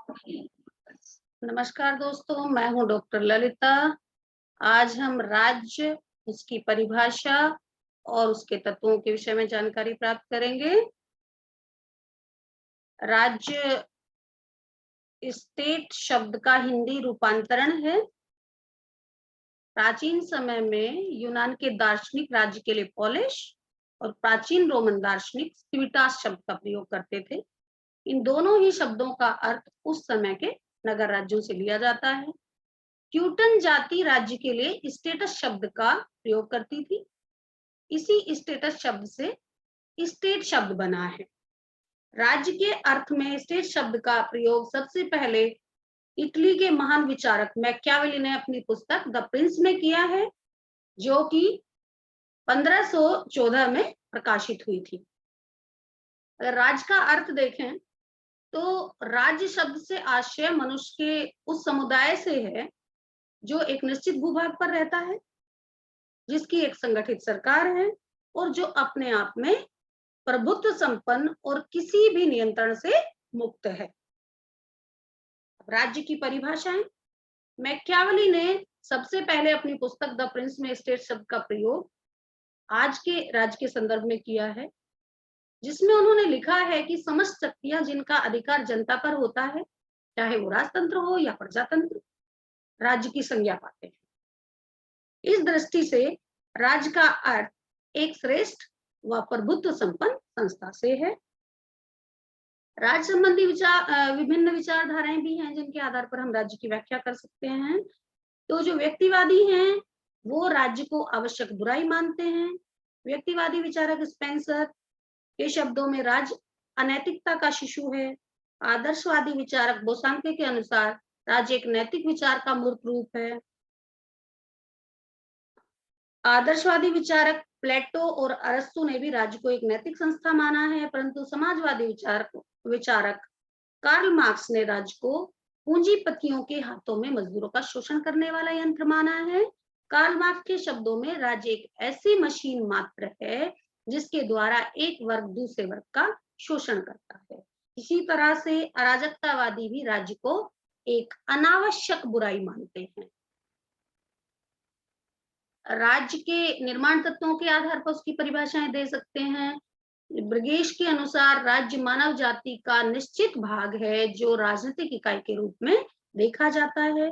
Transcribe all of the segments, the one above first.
नमस्कार दोस्तों, मैं हूँ डॉक्टर ललिता। आज हम राज्य, उसकी परिभाषा और उसके तत्वों के विषय में जानकारी प्राप्त करेंगे। राज्य स्टेट शब्द का हिंदी रूपांतरण है। प्राचीन समय में यूनान के दार्शनिक राज्य के लिए पोलिश और प्राचीन रोमन दार्शनिक सिविटास शब्द का प्रयोग करते थे। इन दोनों ही शब्दों का अर्थ उस समय के नगर राज्यों से लिया जाता है। ट्यूटन जाति राज्य के लिए स्टेटस शब्द का प्रयोग करती थी। इसी स्टेटस शब्द से स्टेट शब्द बना है। राज्य के अर्थ में स्टेट शब्द का प्रयोग सबसे पहले इटली के महान विचारक मैकियावेली ने अपनी पुस्तक द प्रिंस में किया है, जो कि 1514 में प्रकाशित हुई थी। अगर राज्य का अर्थ देखें तो राज्य शब्द से आशय मनुष्य के उस समुदाय से है जो एक निश्चित भूभाग पर रहता है, जिसकी एक संगठित सरकार है और जो अपने आप में प्रभुत्व संपन्न और किसी भी नियंत्रण से मुक्त है। राज्य की परिभाषाएं। मैकियावेली ने सबसे पहले अपनी पुस्तक द प्रिंस में स्टेट शब्द का प्रयोग आज के राज्य के संदर्भ में किया है, जिसमें उन्होंने लिखा है कि समस्त शक्तियां जिनका अधिकार जनता पर होता है, चाहे वो राजतंत्र हो या प्रजातंत्र, राज्य की संज्ञा पाते हैं। इस दृष्टि से राज्य का अर्थ एक श्रेष्ठ व प्रभुत्व संपन्न संस्था से है। राज्य संबंधी विभिन्न विचारधाराएं भी हैं जिनके आधार पर हम राज्य की व्याख्या कर सकते हैं। तो जो व्यक्तिवादी हैं वो राज्य को आवश्यक बुराई मानते हैं। व्यक्तिवादी विचारक स्पेंसर के शब्दों में राज्य अनैतिकता का शिशु है। आदर्शवादी विचारक बोसांके के अनुसार राज्य एक नैतिक विचार का मूर्त रूप है। आदर्शवादी विचारक प्लेटो और अरस्तु ने भी राज्य को एक नैतिक संस्था माना है, परंतु समाजवादी विचारक कार्ल मार्क्स ने राज्य को पूंजीपतियों के हाथों में मजदूरों का शोषण करने वाला यंत्र माना है। कार्ल मार्क्स के शब्दों में राज्य एक ऐसी मशीन मात्र है जिसके द्वारा एक वर्ग दूसरे वर्ग का शोषण करता है। इसी तरह से अराजकतावादी भी राज्य को एक अनावश्यक बुराई मानते हैं। राज्य के निर्माण तत्वों के आधार पर उसकी परिभाषाएं दे सकते हैं। ब्रिगेश के अनुसार राज्य मानव जाति का निश्चित भाग है जो राजनीतिक इकाई के रूप में देखा जाता है।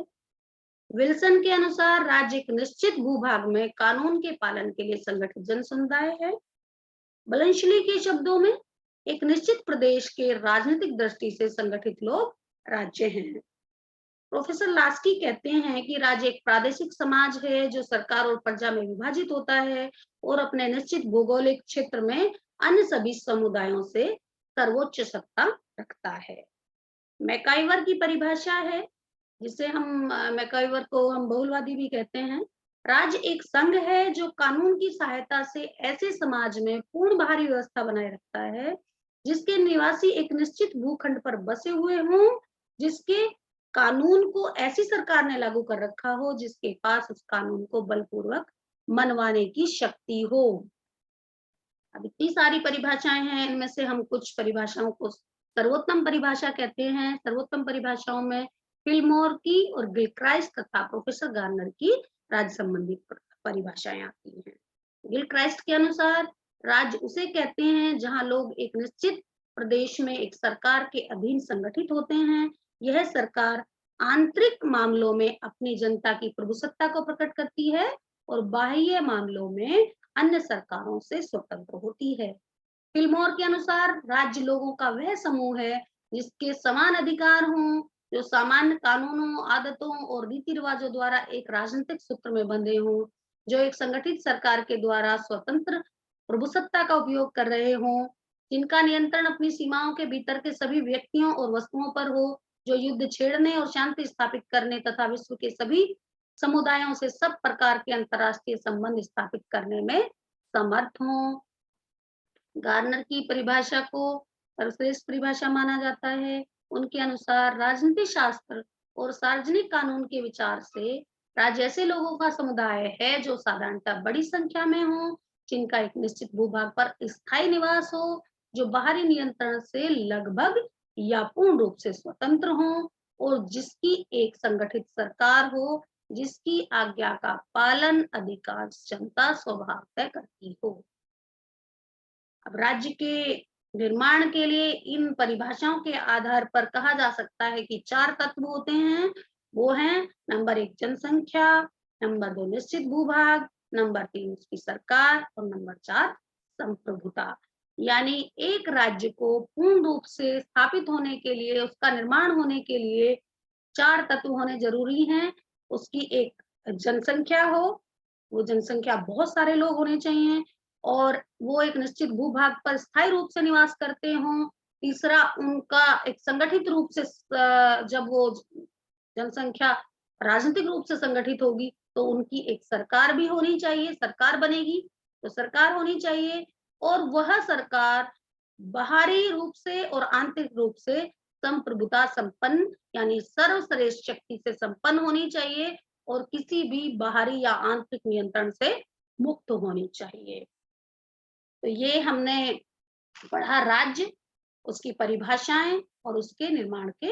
विल्सन के अनुसार राज्य एक निश्चित भूभाग में कानून के पालन के लिए संगठित जन समुदाय है। बलंशली के शब्दों में एक निश्चित प्रदेश के राजनीतिक दृष्टि से संगठित लोग राज्य हैं। प्रोफेसर लास्की कहते हैं कि राज्य एक प्रादेशिक समाज है जो सरकार और प्रजा में विभाजित होता है और अपने निश्चित भौगोलिक क्षेत्र में अन्य सभी समुदायों से सर्वोच्च सत्ता रखता है। मैकाइवर की परिभाषा है, जिसे हम मैकाइवर को हम बहुलवादी भी कहते हैं। राज्य एक संघ है जो कानून की सहायता से ऐसे समाज में पूर्ण बाहरी व्यवस्था बनाए रखता है जिसके निवासी एक निश्चित भूखंड पर बसे हुए हों, जिसके कानून को ऐसी सरकार ने लागू कर रखा हो जिसके पास उस कानून को बलपूर्वक मनवाने की शक्ति हो। अब इतनी सारी परिभाषाएं हैं, इनमें से हम कुछ परिभाषाओं को सर्वोत्तम परिभाषा कहते हैं। सर्वोत्तम परिभाषाओं में फिल्मोर की और गिलक्राइस्ट तथा प्रोफेसर गार्नर की राज्य संबंधी परिभाषाएं आती हैं। गिलक्राइस्ट के अनुसार राज्य उसे कहते हैं जहां लोग एक निश्चित प्रदेश में एक सरकार के अधीन संगठित होते हैं। यह सरकार आंतरिक मामलों में अपनी जनता की प्रभुसत्ता को प्रकट करती है और बाह्य मामलों में अन्य सरकारों से स्वतंत्र होती है। फिल्मोर के अनुसार राज्य लोगों का वह समूह है जिसके समान अधिकार हों, जो सामान्य कानूनों, आदतों और रीति रिवाजों द्वारा एक राजनीतिक सूत्र में बंधे हों, जो एक संगठित सरकार के द्वारा स्वतंत्र प्रभुसत्ता का उपयोग कर रहे हों, जिनका नियंत्रण अपनी सीमाओं के भीतर के सभी व्यक्तियों और वस्तुओं पर हो, जो युद्ध छेड़ने और शांति स्थापित करने तथा विश्व के सभी समुदायों से सब प्रकार के अंतर्राष्ट्रीय संबंध स्थापित करने में समर्थ हों। गार्नर की परिभाषा को सर्वश्रेष्ठ परिभाषा माना जाता है। उनके अनुसार राजनीति शास्त्र और सार्वजनिक कानून के विचार से राज्य ऐसे लोगों का समुदाय है जो साधारणतः बड़ी संख्या में हो, जिनका एक निश्चित भूभाग पर स्थायी निवास हो, जो बाहरी नियंत्रण से लगभग या पूर्ण रूप से स्वतंत्र हो और जिसकी एक संगठित सरकार हो, जिसकी आज्ञा का पालन अधिकांश जनता स्वभावतः करती हो। अब राज्य के निर्माण के लिए इन परिभाषाओं के आधार पर कहा जा सकता है कि 4 तत्व होते हैं। वो हैं नंबर 1 जनसंख्या, नंबर 2 निश्चित भूभाग, नंबर 3 उसकी सरकार और नंबर 4 संप्रभुता। यानी एक राज्य को पूर्ण रूप से स्थापित होने के लिए, उसका निर्माण होने के लिए 4 तत्व होने जरूरी हैं। उसकी एक जनसंख्या हो, वो जनसंख्या बहुत सारे लोग होने चाहिए और वो एक निश्चित भूभाग पर स्थायी रूप से निवास करते हों। तीसरा, उनका एक संगठित रूप से जब वो जनसंख्या राजनीतिक रूप से संगठित होगी तो उनकी एक सरकार भी होनी चाहिए, सरकार बनेगी तो सरकार होनी चाहिए और वह सरकार बाहरी रूप से और आंतरिक रूप से संप्रभुता संपन्न यानी सर्वश्रेष्ठ शक्ति से संपन्न होनी चाहिए और किसी भी बाहरी या आंतरिक नियंत्रण से मुक्त होनी चाहिए। तो ये हमने पढ़ा राज्य, उसकी परिभाषाएं और उसके निर्माण के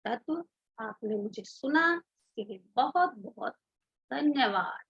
तत्व। आपने मुझे सुना, इसके लिए बहुत बहुत धन्यवाद।